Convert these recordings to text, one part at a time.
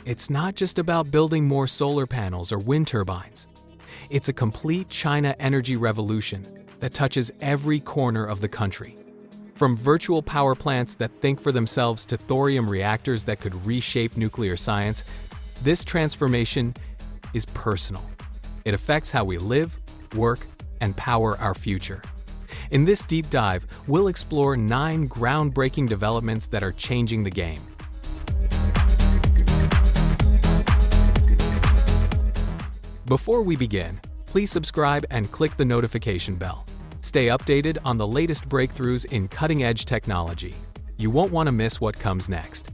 It's not just about building more solar panels or wind turbines. It's a complete China energy revolution that touches every corner of the country. From virtual power plants that think for themselves to thorium reactors that could reshape nuclear science, this transformation is personal. It affects how we live, work, and power our future. In this deep dive, we'll explore 9 groundbreaking developments that are changing the game. Before we begin, please subscribe and click the notification bell. Stay updated on the latest breakthroughs in cutting-edge technology. You won't want to miss what comes next.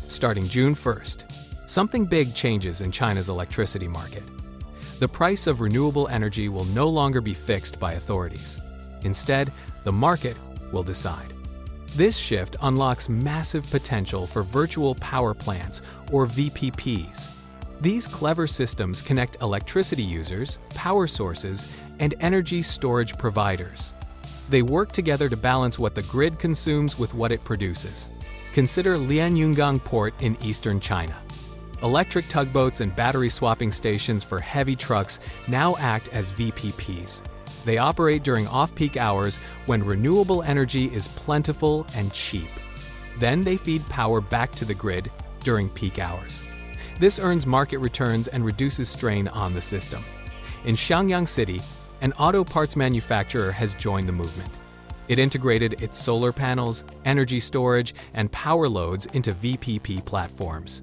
Starting June 1st, something big changes in China's electricity market. The price of renewable energy will no longer be fixed by authorities. Instead, the market will decide. This shift unlocks massive potential for virtual power plants, or VPPs. These clever systems connect electricity users, power sources, and energy storage providers. They work together to balance what the grid consumes with what it produces. Consider Lianyungang Port in eastern China. Electric tugboats and battery swapping stations for heavy trucks now act as VPPs. They operate during off-peak hours when renewable energy is plentiful and cheap. Then they feed power back to the grid during peak hours. This earns market returns and reduces strain on the system. In Xinjiang City, an auto parts manufacturer has joined the movement. It integrated its solar panels, energy storage, and power loads into VPP platforms.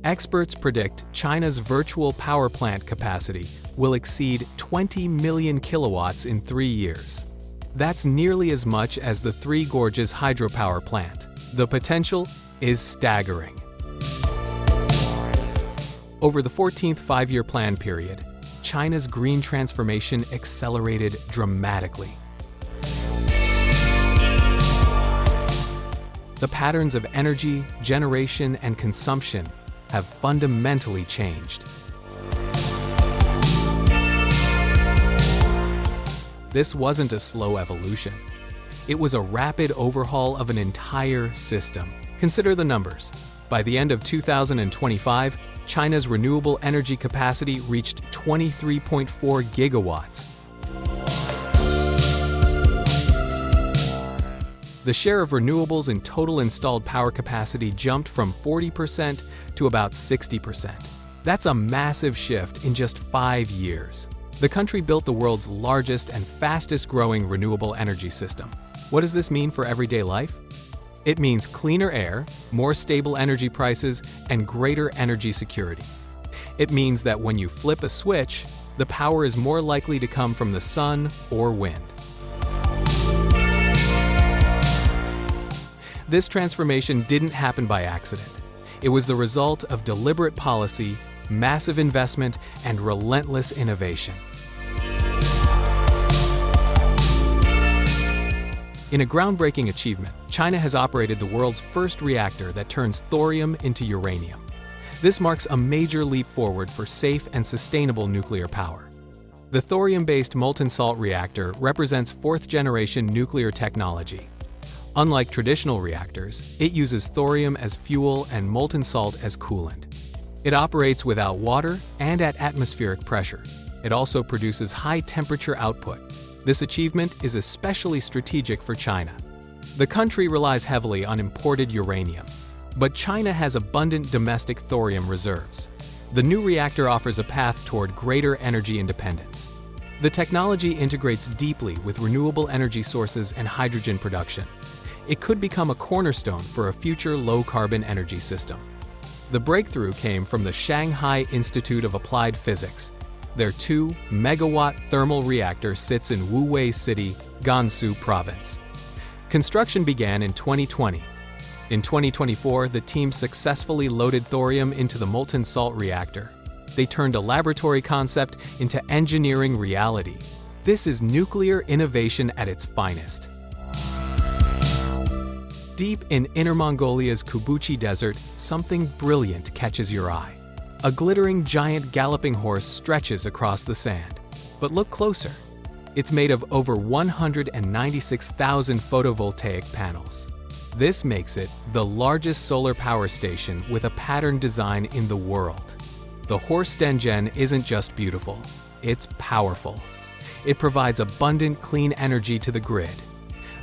Experts predict China's virtual power plant capacity will exceed 20 million kilowatts in 3 years. That's nearly as much as the Three Gorges hydropower plant. The potential is staggering. Over the 14th five-year plan period, China's green transformation accelerated dramatically. The patterns of energy, generation, and consumption have fundamentally changed. This wasn't a slow evolution. It was a rapid overhaul of an entire system. Consider the numbers. By the end of 2025, China's renewable energy capacity reached 23.4 gigawatts. The share of renewables in total installed power capacity jumped from 40% to about 60%. That's a massive shift in just 5 years. The country built the world's largest and fastest-growing renewable energy system. What does this mean for everyday life? It means cleaner air, more stable energy prices, and greater energy security. It means that when you flip a switch, the power is more likely to come from the sun or wind. This transformation didn't happen by accident. It was the result of deliberate policy, massive investment, and relentless innovation. In a groundbreaking achievement, China has operated the world's first reactor that turns thorium into uranium. This marks a major leap forward for safe and sustainable nuclear power. The thorium-based molten salt reactor represents fourth-generation nuclear technology. Unlike traditional reactors, it uses thorium as fuel and molten salt as coolant. It operates without water and at atmospheric pressure. It also produces high-temperature output. This achievement is especially strategic for China. The country relies heavily on imported uranium, but China has abundant domestic thorium reserves. The new reactor offers a path toward greater energy independence. The technology integrates deeply with renewable energy sources and hydrogen production. It could become a cornerstone for a future low-carbon energy system. The breakthrough came from the Shanghai Institute of Applied Physics. Their 2-megawatt thermal reactor sits in Wuwei City, Gansu Province. Construction began in 2020. In 2024, the team successfully loaded thorium into the molten salt reactor. They turned a laboratory concept into engineering reality. This is nuclear innovation at its finest. Deep in Inner Mongolia's Kubuqi desert, something brilliant catches your eye. A glittering giant galloping horse stretches across the sand. But look closer. It's made of over 196,000 photovoltaic panels. This makes it the largest solar power station with a pattern design in the world. The Horst-Dengen isn't just beautiful, it's powerful. It provides abundant clean energy to the grid.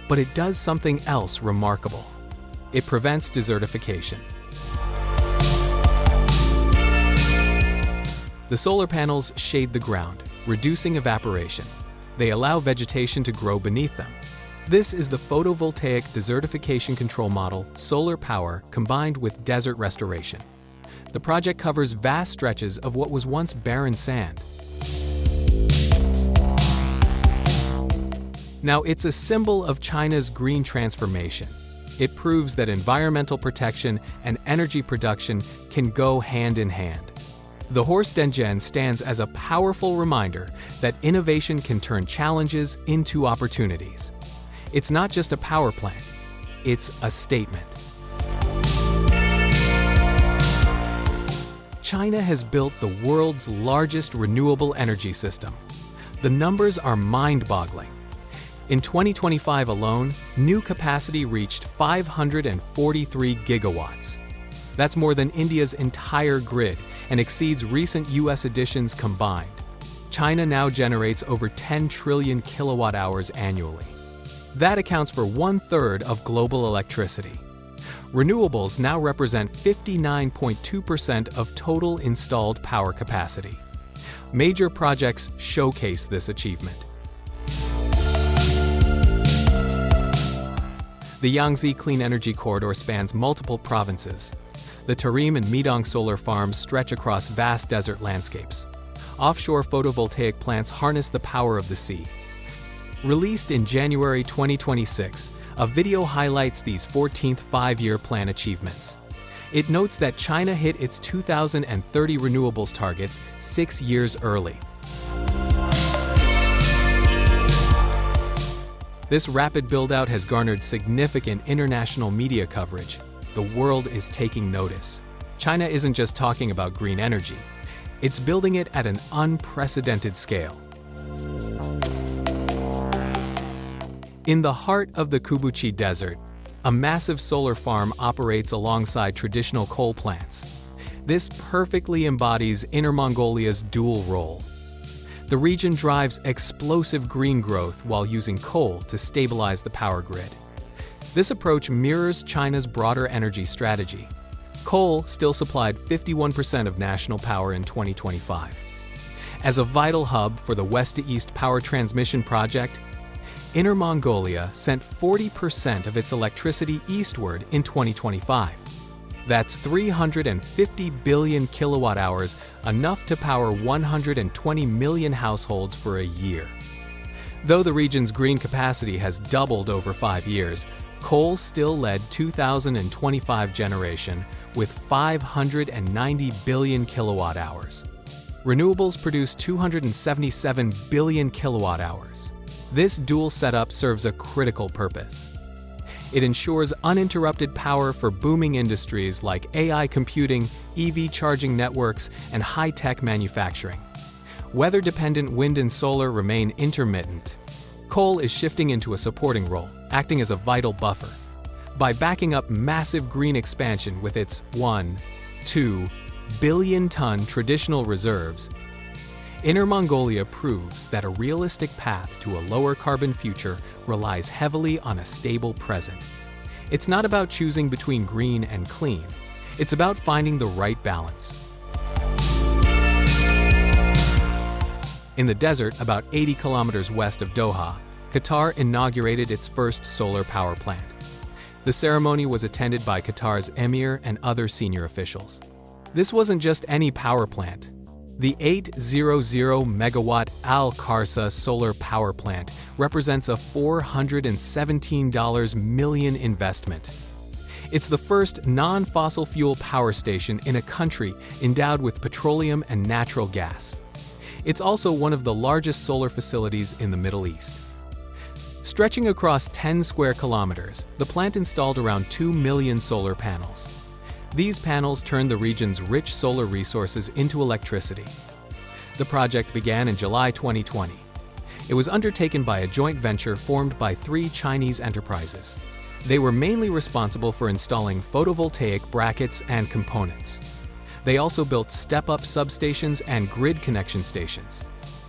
But it does something else remarkable. It prevents desertification. The solar panels shade the ground, reducing evaporation. They allow vegetation to grow beneath them. This is the photovoltaic desertification control model, solar power combined with desert restoration. The project covers vast stretches of what was once barren sand. Now, it's a symbol of China's green transformation. It proves that environmental protection and energy production can go hand in hand. The Horst-Dengen stands as a powerful reminder that innovation can turn challenges into opportunities. It's not just a power plant, it's a statement. China has built the world's largest renewable energy system. The numbers are mind-boggling. In 2025 alone, new capacity reached 543 gigawatts. That's more than India's entire grid and exceeds recent US additions combined. China now generates over 10 trillion kilowatt hours annually. That accounts for 1/3 of global electricity. Renewables now represent 59.2% of total installed power capacity. Major projects showcase this achievement. The Yangtze Clean Energy Corridor spans multiple provinces. The Thorium and Midong solar farms stretch across vast desert landscapes. Offshore photovoltaic plants harness the power of the sea. Released in January 2026, a video highlights these 14th five-year plan achievements. It notes that China hit its 2030 renewables targets 6 years early. This rapid build-out has garnered significant international media coverage. The world is taking notice. China isn't just talking about green energy. It's building it at an unprecedented scale. In the heart of the Kubuqi Desert, a massive solar farm operates alongside traditional coal plants. This perfectly embodies Inner Mongolia's dual role. The region drives explosive green growth while using coal to stabilize the power grid. This approach mirrors China's broader energy strategy. Coal still supplied 51% of national power in 2025. As a vital hub for the west-to-east power transmission project, Inner Mongolia sent 40% of its electricity eastward in 2025. That's 350 billion kilowatt hours, enough to power 120 million households for a year. Though the region's green capacity has doubled over 5 years, coal still led 2025 generation with 590 billion kilowatt hours. Renewables produce 277 billion kilowatt hours. This dual setup serves a critical purpose. It ensures uninterrupted power for booming industries like AI computing, EV charging networks, and high-tech manufacturing. Weather-dependent wind and solar remain intermittent. Coal is shifting into a supporting role, acting as a vital buffer. By backing up massive green expansion with its 1-2 billion-ton traditional reserves, Inner Mongolia proves that a realistic path to a lower carbon future relies heavily on a stable present. It's not about choosing between green and clean. It's about finding the right balance. In the desert, about 80 kilometers west of Doha, Qatar inaugurated its first solar power plant. The ceremony was attended by Qatar's emir and other senior officials. This wasn't just any power plant. The 800 megawatt Al Kharsa solar power plant represents a $417 million investment. It's the first non-fossil fuel power station in a country endowed with petroleum and natural gas. It's also one of the largest solar facilities in the Middle East. Stretching across 10 square kilometers, the plant installed around 2 million solar panels. These panels turn the region's rich solar resources into electricity. The project began in July 2020. It was undertaken by a joint venture formed by 3 Chinese enterprises. They were mainly responsible for installing photovoltaic brackets and components. They also built step-up substations and grid connection stations.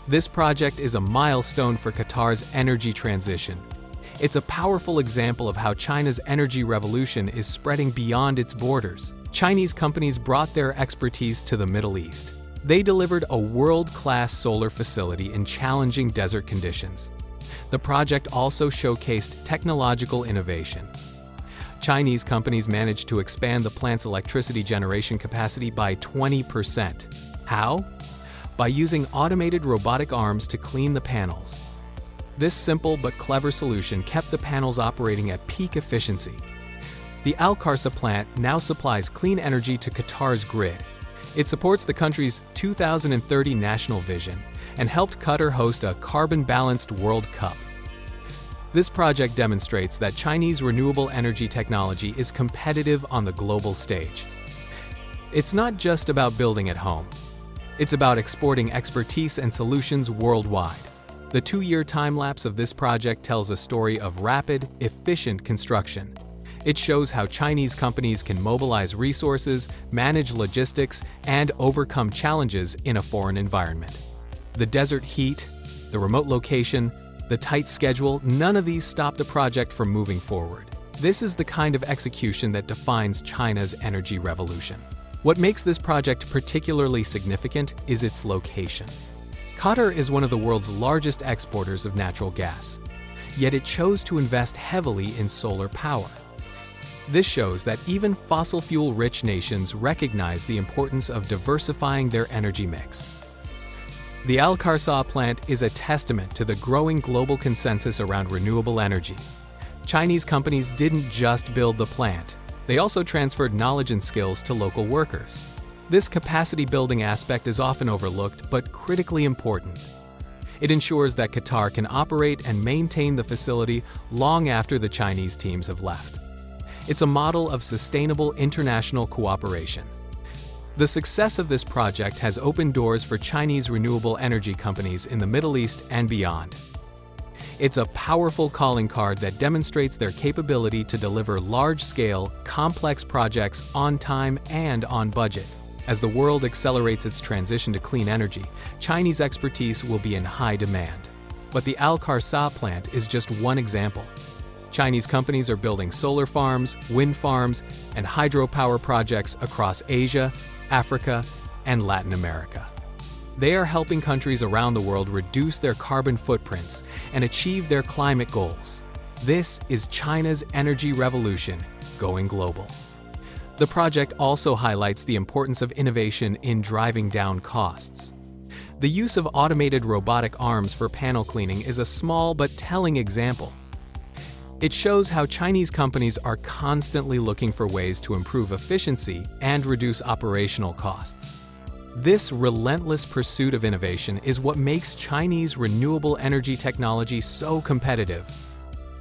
This project is a milestone for Qatar's energy transition. It's a powerful example of how China's energy revolution is spreading beyond its borders. Chinese companies brought their expertise to the Middle East. They delivered a world-class solar facility in challenging desert conditions. The project also showcased technological innovation. Chinese companies managed to expand the plant's electricity generation capacity by 20%. How? By using automated robotic arms to clean the panels. This simple but clever solution kept the panels operating at peak efficiency. The Al Kharsa plant now supplies clean energy to Qatar's grid. It supports the country's 2030 national vision and helped Qatar host a carbon-balanced World Cup. This project demonstrates that Chinese renewable energy technology is competitive on the global stage. It's not just about building at home. It's about exporting expertise and solutions worldwide. The 2-year time-lapse of this project tells a story of rapid, efficient construction. It shows how Chinese companies can mobilize resources, manage logistics, and overcome challenges in a foreign environment. The desert heat, the remote location, the tight schedule, none of these stop the project from moving forward. This is the kind of execution that defines China's energy revolution. What makes this project particularly significant is its location. Qatar is one of the world's largest exporters of natural gas, yet it chose to invest heavily in solar power. This shows that even fossil fuel-rich nations recognize the importance of diversifying their energy mix. The Al Kharsa plant is a testament to the growing global consensus around renewable energy. Chinese companies didn't just build the plant, they also transferred knowledge and skills to local workers. This capacity-building aspect is often overlooked but critically important. It ensures that Qatar can operate and maintain the facility long after the Chinese teams have left. It's a model of sustainable international cooperation. The success of this project has opened doors for Chinese renewable energy companies in the Middle East and beyond. It's a powerful calling card that demonstrates their capability to deliver large-scale, complex projects on time and on budget. As the world accelerates its transition to clean energy, Chinese expertise will be in high demand. But the Al Kharsa plant is just one example. Chinese companies are building solar farms, wind farms, and hydropower projects across Asia, Africa, and Latin America. They are helping countries around the world reduce their carbon footprints and achieve their climate goals. This is China's energy revolution going global. The project also highlights the importance of innovation in driving down costs. The use of automated robotic arms for panel cleaning is a small but telling example. It shows how Chinese companies are constantly looking for ways to improve efficiency and reduce operational costs. This relentless pursuit of innovation is what makes Chinese renewable energy technology so competitive.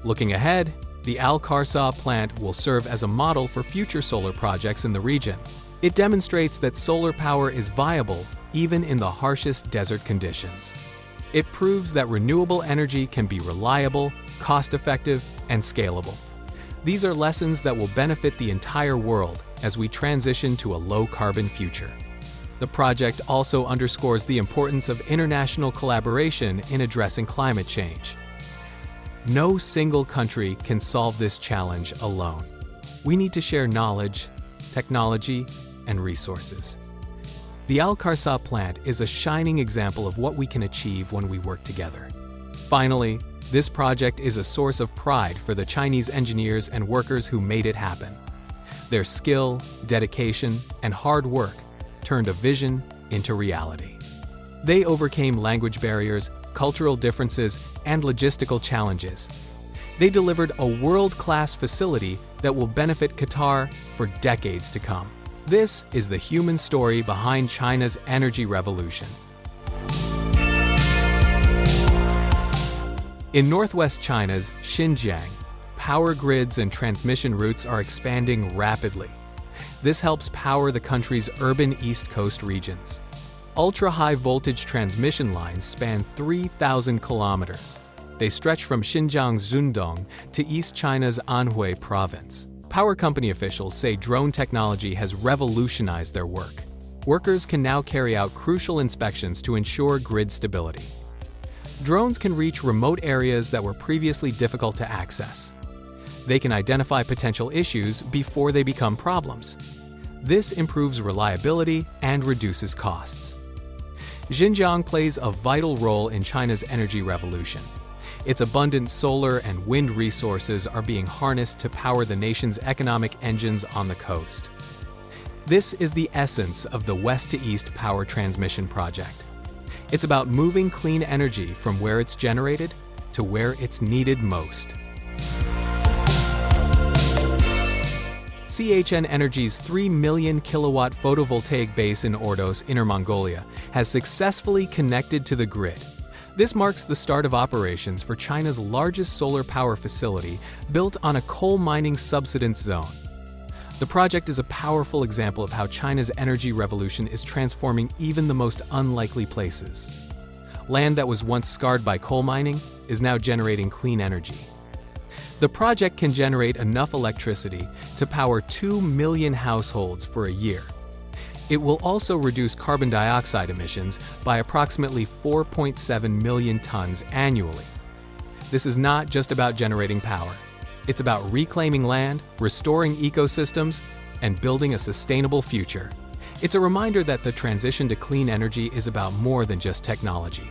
Looking ahead, the Al Kharsa plant will serve as a model for future solar projects in the region. It demonstrates that solar power is viable even in the harshest desert conditions. It proves that renewable energy can be reliable, cost-effective, and scalable. These are lessons that will benefit the entire world as we transition to a low-carbon future. The project also underscores the importance of international collaboration in addressing climate change. No single country can solve this challenge alone. We need to share knowledge, technology, and resources. The Al Kharsa plant is a shining example of what we can achieve when we work together. Finally, this project is a source of pride for the Chinese engineers and workers who made it happen. Their skill, dedication, and hard work turned a vision into reality. They overcame language barriers, cultural differences, and logistical challenges. They delivered a world-class facility that will benefit Qatar for decades to come. This is the human story behind China's energy revolution. In northwest China's Xinjiang, power grids and transmission routes are expanding rapidly. This helps power the country's urban East Coast regions. Ultra-high voltage transmission lines span 3,000 kilometers. They stretch from Xinjiang's Zundong to East China's Anhui province. Power company officials say drone technology has revolutionized their work. Workers can now carry out crucial inspections to ensure grid stability. Drones can reach remote areas that were previously difficult to access. They can identify potential issues before they become problems. This improves reliability and reduces costs. Xinjiang plays a vital role in China's energy revolution. Its abundant solar and wind resources are being harnessed to power the nation's economic engines on the coast. This is the essence of the west-to-east power transmission project. It's about moving clean energy from where it's generated to where it's needed most. CHN Energy's 3 million kilowatt photovoltaic base in Ordos, Inner Mongolia, has successfully connected to the grid. This marks the start of operations for China's largest solar power facility built on a coal mining subsidence zone. The project is a powerful example of how China's energy revolution is transforming even the most unlikely places. Land that was once scarred by coal mining is now generating clean energy. The project can generate enough electricity to power 2 million households for a year. It will also reduce carbon dioxide emissions by approximately 4.7 million tons annually. This is not just about generating power. It's about reclaiming land, restoring ecosystems, and building a sustainable future. It's a reminder that the transition to clean energy is about more than just technology.